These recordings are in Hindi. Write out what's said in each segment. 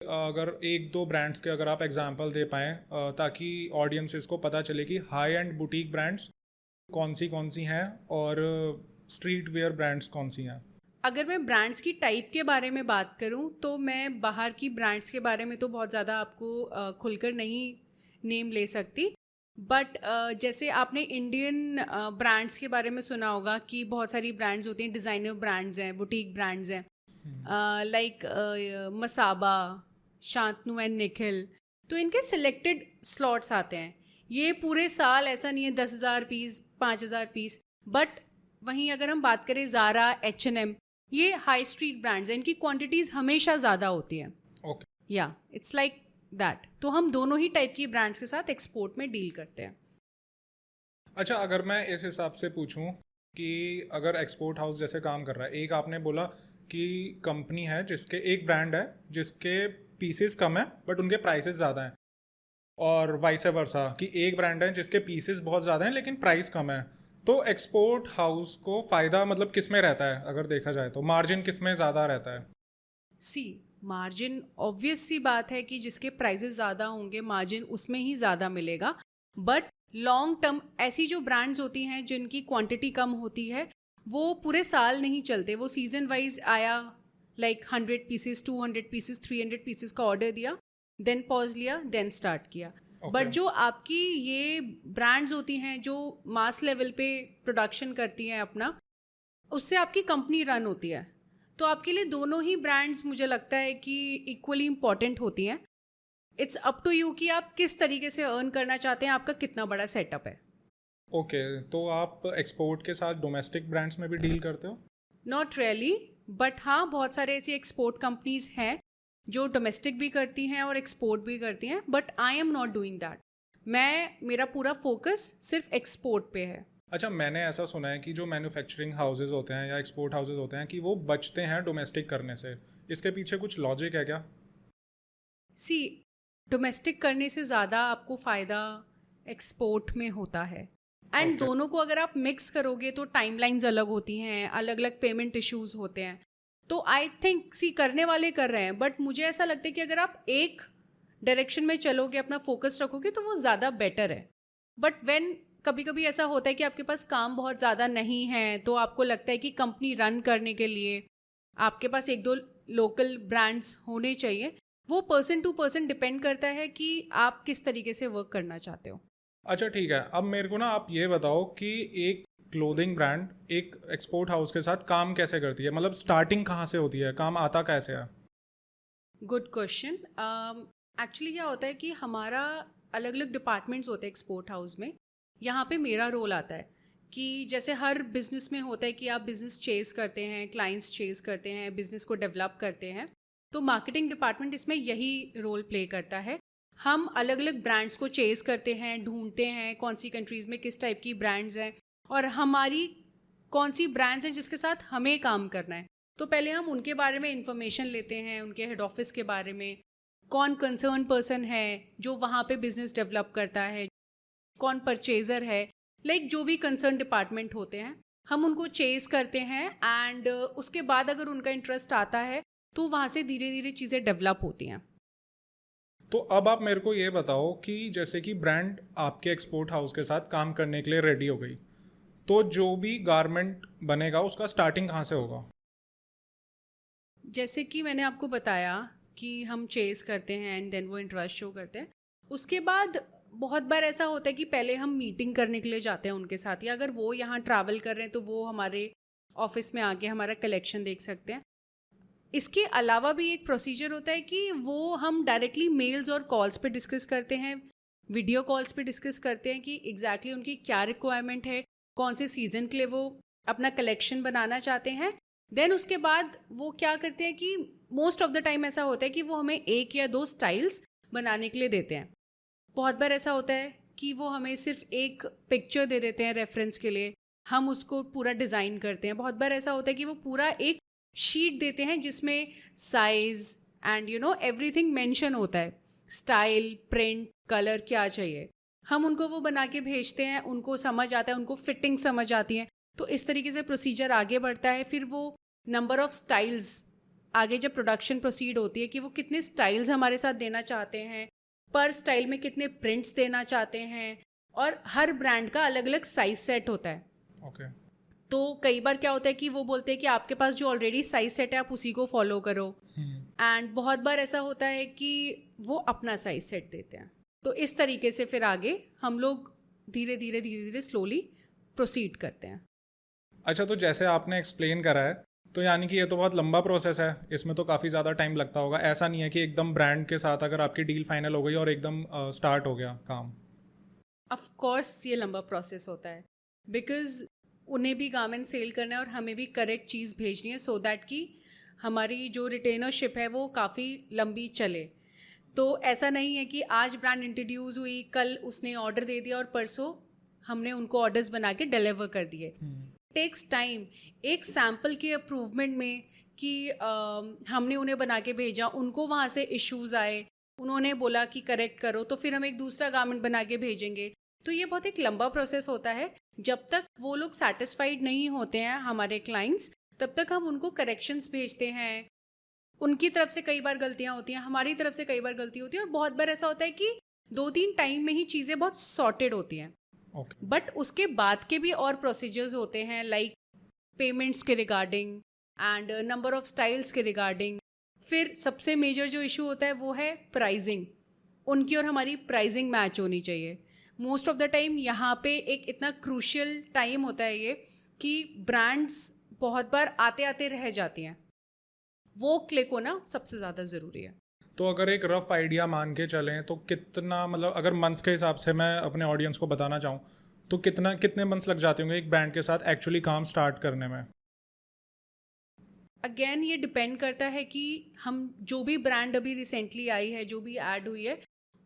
अगर एक दो ब्रांड्स के अगर आप एग्जांपल दे पाएँ ताकि ऑडियंसेस को पता चले कि हाई एंड बुटीक ब्रांड्स कौन सी हैं और स्ट्रीट वेयर ब्रांड्स कौन सी हैं। अगर मैं ब्रांड्स की टाइप के बारे में बात करूं तो मैं बाहर की ब्रांड्स के बारे में तो बहुत ज़्यादा आपको खुलकर नहीं नेम ले सकती। बट जैसे आपने इंडियन ब्रांड्स के बारे में सुना होगा कि बहुत सारी ब्रांड्स होती हैं, डिज़ाइनर ब्रांड्स हैं, बुटीक ब्रांड्स हैं, लाइक मसाबा, शांतनु एंड निखिल। तो इनके सिलेक्टेड स्लॉट्स आते हैं। ये पूरे साल ऐसा नहीं है 10,000 पीस, 5,000 पीस। बट वहीं अगर हम बात करें ज़ारा, H&M, ये हाई स्ट्रीट ब्रांड्स हैं, इनकी क्वांटिटीज़ हमेशा ज़्यादा होती है। ओके। या इट्स लाइक दैट। तो हम दोनों ही टाइप की ब्रांड्स के साथ एक्सपोर्ट में डील करते हैं। अच्छा, अगर मैं इस हिसाब से पूछूं कि अगर एक्सपोर्ट हाउस जैसे काम कर रहा है, एक आपने बोला कि कंपनी है जिसके एक ब्रांड है जिसके पीसेस कम है बट उनके प्राइसेस ज़्यादा हैं, और वाइस वर्सा कि एक ब्रांड है जिसके पीसेस बहुत ज़्यादा हैं लेकिन प्राइस कम है। तो एक्सपोर्ट हाउस को फ़ायदा मतलब किस में रहता है, अगर देखा जाए तो मार्जिन किस में ज़्यादा रहता है? सी मार्जिन ऑब्वियस सी बात है कि जिसके प्राइजेस ज़्यादा होंगे मार्जिन उसमें ही ज़्यादा मिलेगा। बट लॉन्ग टर्म ऐसी जो ब्रांड्स होती हैं जिनकी क्वांटिटी कम होती है वो पूरे साल नहीं चलते, वो सीजन वाइज आया, लाइक 100 पीसेस, 200 पीसेस, 300 पीसेस का ऑर्डर दिया, देन पॉज लिया, देन स्टार्ट किया। But okay. जो आपकी ये ब्रांड्स होती हैं जो मास लेवल पे प्रोडक्शन करती हैं अपना, उससे आपकी कंपनी रन होती है। तो आपके लिए दोनों ही ब्रांड्स मुझे लगता है कि इक्वली इम्पॉर्टेंट होती हैं। इट्स अप टू यू कि आप किस तरीके से अर्न करना चाहते हैं, आपका कितना बड़ा सेटअप है। ओके, तो आप एक्सपोर्ट के साथ डोमेस्टिक ब्रांड्स में भी डील करते हो? नॉट रियली, बट हाँ बहुत सारे ऐसी एक्सपोर्ट कंपनीज हैं जो डोमेस्टिक भी करती हैं और एक्सपोर्ट भी करती हैं, but I am not doing that. मेरा पूरा फोकस सिर्फ एक्सपोर्ट पे है। अच्छा, मैंने ऐसा सुना है कि जो मैन्युफैक्चरिंग हाउसेज होते हैं या एक्सपोर्ट हाउसेज होते हैं कि वो बचते हैं डोमेस्टिक करने से, इसके पीछे कुछ लॉजिक है क्या? सी डोमेस्टिक करने से ज़्यादा आपको फ़ायदा एक्सपोर्ट में होता है। And okay. दोनों को अगर आप मिक्स करोगे तो टाइमलाइंस अलग होती हैं, अलग अलग पेमेंट इश्यूज होते हैं। तो आई थिंक करने वाले कर रहे हैं, बट मुझे ऐसा लगता है कि अगर आप एक डायरेक्शन में चलोगे, अपना फोकस रखोगे तो वो ज़्यादा बेटर है। बट व्हेन कभी कभी ऐसा होता है कि आपके पास काम बहुत ज़्यादा नहीं है तो आपको लगता है कि कंपनी रन करने के लिए आपके पास एक दो लोकल ब्रांड्स होने चाहिए। वो पर्सन टू पर्सन डिपेंड करता है कि आप किस तरीके से वर्क करना चाहते हो। अच्छा ठीक है, अब मेरे को ना आप ये बताओ कि एक क्लोथिंग ब्रांड एक एक्सपोर्ट हाउस के साथ काम कैसे करती है, मतलब स्टार्टिंग कहाँ से होती है, काम आता कैसे है? Good question. एक्चुअली क्या होता है कि हमारा अलग अलग डिपार्टमेंट्स होते हैं एक्सपोर्ट हाउस में। यहाँ पे मेरा रोल आता है कि जैसे हर बिजनेस में होता है कि आप बिजनेस चेस करते हैं, क्लाइंट्स चेस करते हैं, बिजनेस को डेवलप करते हैं। तो मार्केटिंग डिपार्टमेंट इसमें यही रोल प्ले करता है। हम अलग अलग ब्रांड्स को चेस करते हैं, ढूंढते हैं कौन सी कंट्रीज़ में किस टाइप की ब्रांड्स हैं और हमारी कौन सी ब्रांड्स हैं जिसके साथ हमें काम करना है। तो पहले हम उनके बारे में इंफॉर्मेशन लेते हैं, उनके हेड ऑफिस के बारे में, कौन कंसर्न पर्सन है जो वहाँ पे बिजनेस डेवलप करता है, कौन परचेजर है, जो भी कंसर्न डिपार्टमेंट होते हैं हम उनको चेस करते हैं। एंड उसके बाद अगर उनका इंटरेस्ट आता है तो वहाँ से धीरे धीरे चीज़ें डेवलप होती हैं। तो अब आप मेरे को ये बताओ कि जैसे कि ब्रांड आपके एक्सपोर्ट हाउस के साथ काम करने के लिए रेडी हो गई, तो जो भी गारमेंट बनेगा उसका स्टार्टिंग कहाँ से होगा? जैसे कि मैंने आपको बताया कि हम चेस करते हैं एंड देन वो इंटरेस्ट शो करते हैं। उसके बाद बहुत बार ऐसा होता है कि पहले हम मीटिंग करने के लिए जाते हैं उनके साथ, या अगर वो यहाँ ट्रैवल कर रहे हैं तो वो हमारे ऑफिस में आके हमारा कलेक्शन देख सकते हैं। इसके अलावा भी एक प्रोसीजर होता है कि वो हम डायरेक्टली मेल्स और कॉल्स पे डिस्कस करते हैं, वीडियो कॉल्स पे डिस्कस करते हैं कि एग्जैक्टली उनकी क्या रिक्वायरमेंट है, कौन से सीज़न के लिए वो अपना कलेक्शन बनाना चाहते हैं। देन उसके बाद वो क्या करते हैं कि मोस्ट ऑफ द टाइम ऐसा होता है कि वो हमें एक या दो स्टाइल्स बनाने के लिए देते हैं। बहुत बार ऐसा होता है कि वो हमें सिर्फ एक पिक्चर दे देते हैं रेफरेंस के लिए, हम उसको पूरा डिज़ाइन करते हैं। बहुत बार ऐसा होता है कि वो पूरा एक शीट देते हैं जिसमें साइज एंड एवरीथिंग मेंशन होता है, स्टाइल, प्रिंट, कलर क्या चाहिए। हम उनको वो बना के भेजते हैं, उनको समझ आता है, उनको फिटिंग समझ आती है। तो इस तरीके से प्रोसीजर आगे बढ़ता है। फिर वो नंबर ऑफ स्टाइल्स आगे जब प्रोडक्शन प्रोसीड होती है कि वो कितने स्टाइल्स हमारे साथ देना चाहते हैं, पर स्टाइल में कितने प्रिंट्स देना चाहते हैं, और हर ब्रांड का अलग अलग साइज सेट होता है। ओके। तो कई बार क्या होता है कि वो बोलते हैं कि आपके पास जो ऑलरेडी साइज सेट है आप उसी को फॉलो करो, एंड बहुत बार ऐसा होता है कि वो अपना साइज सेट देते हैं। तो इस तरीके से फिर आगे हम लोग धीरे धीरे स्लोली प्रोसीड करते हैं। अच्छा, तो जैसे आपने एक्सप्लेन करा है, तो यानी कि ये तो बहुत लंबा प्रोसेस है, इसमें तो काफ़ी ज़्यादा टाइम लगता होगा। ऐसा नहीं है कि एकदम ब्रांड के साथ अगर आपकी डील फाइनल हो गई और एकदम स्टार्ट हो गया काम। ऑफ कोर्स ये लंबा प्रोसेस होता है, बिकॉज उन्हें भी गारमेंट सेल करना है और हमें भी करेक्ट चीज़ भेजनी है, सो दैट कि हमारी जो रिटेनरशिप है वो काफ़ी लंबी चले। तो ऐसा नहीं है कि आज ब्रांड इंट्रोड्यूस हुई, कल उसने ऑर्डर दे दिया और परसों हमने उनको ऑर्डर्स बना के डिलीवर कर दिए। Takes time. एक सैम्पल के अप्रूवमेंट में कि हमने उन्हें बना के भेजा, उनको वहाँ से इश्यूज़ आए, उन्होंने बोला कि करेक्ट करो, तो फिर हम एक दूसरा गारमेंट बना के भेजेंगे। तो ये बहुत एक लंबा प्रोसेस होता है। जब तक वो लोग सेटिस्फाइड नहीं होते हैं हमारे क्लाइंट्स, तब तक हम उनको करेक्शंस भेजते हैं। उनकी तरफ से कई बार गलतियाँ होती हैं, हमारी तरफ से कई बार गलती होती है, और बहुत बार ऐसा होता है कि 2-3 टाइम में ही चीज़ें बहुत सॉर्टेड होती हैं। बट उसके बाद के भी और प्रोसीजर्स होते हैं, लाइक पेमेंट्स के regarding and number of styles के रिगार्डिंग। फिर सबसे मेजर जो इशू होता है वो है प्राइजिंग। उनकी और हमारी प्राइजिंग मैच होनी चाहिए। मोस्ट ऑफ द टाइम यहाँ पे एक इतना क्रूशियल टाइम होता है ये कि ब्रांड्स बहुत बार आते आते रह जाती हैं। वो क्लिक होना सबसे ज़्यादा ज़रूरी है। तो अगर एक रफ आइडिया मान के चलें तो कितना, मतलब अगर मंथ्स के हिसाब से मैं अपने ऑडियंस को बताना चाहूँ, तो कितने मंथ्स लग जाते होंगे एक ब्रांड के साथ एक्चुअली काम स्टार्ट करने में? अगेन ये डिपेंड करता है कि हम जो भी ब्रांड अभी रिसेंटली आई है, जो भी ऐड हुई है,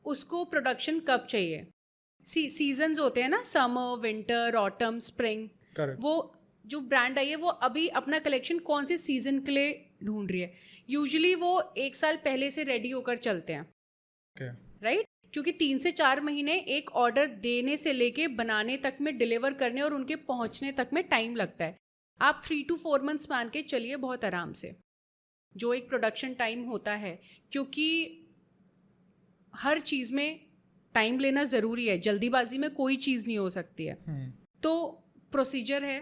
उसको प्रोडक्शन कब चाहिए। सीजन्स होते हैं ना, summer, winter, autumn, spring. Correct. वो जो ब्रांड आई है वो अभी अपना कलेक्शन कौन से सीजन के लिए ढूंढ रही है। यूजुअली वो 1 साल पहले से रेडी होकर चलते हैं, राइट? क्योंकि 3 से 4 महीने एक ऑर्डर देने से लेके बनाने तक में, डिलीवर करने और उनके पहुंचने तक में टाइम लगता है। आप 3 to 4 मंथ्स मान के चलिए बहुत आराम से, जो एक प्रोडक्शन टाइम होता है। क्योंकि हर चीज़ में टाइम लेना ज़रूरी है, जल्दीबाजी में कोई चीज़ नहीं हो सकती है। तो प्रोसीजर है,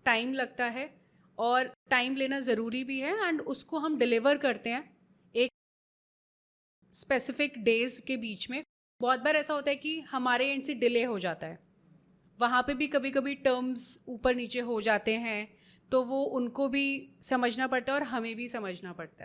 टाइम लगता है और टाइम लेना ज़रूरी भी है, एंड उसको हम डिलीवर करते हैं एक स्पेसिफिक डेज़ के बीच में। बहुत बार ऐसा होता है कि हमारे एंड से डिले हो जाता है, वहाँ पे भी कभी कभी टर्म्स ऊपर नीचे हो जाते हैं, तो वो उनको भी समझना पड़ता है और हमें भी समझना पड़ता है।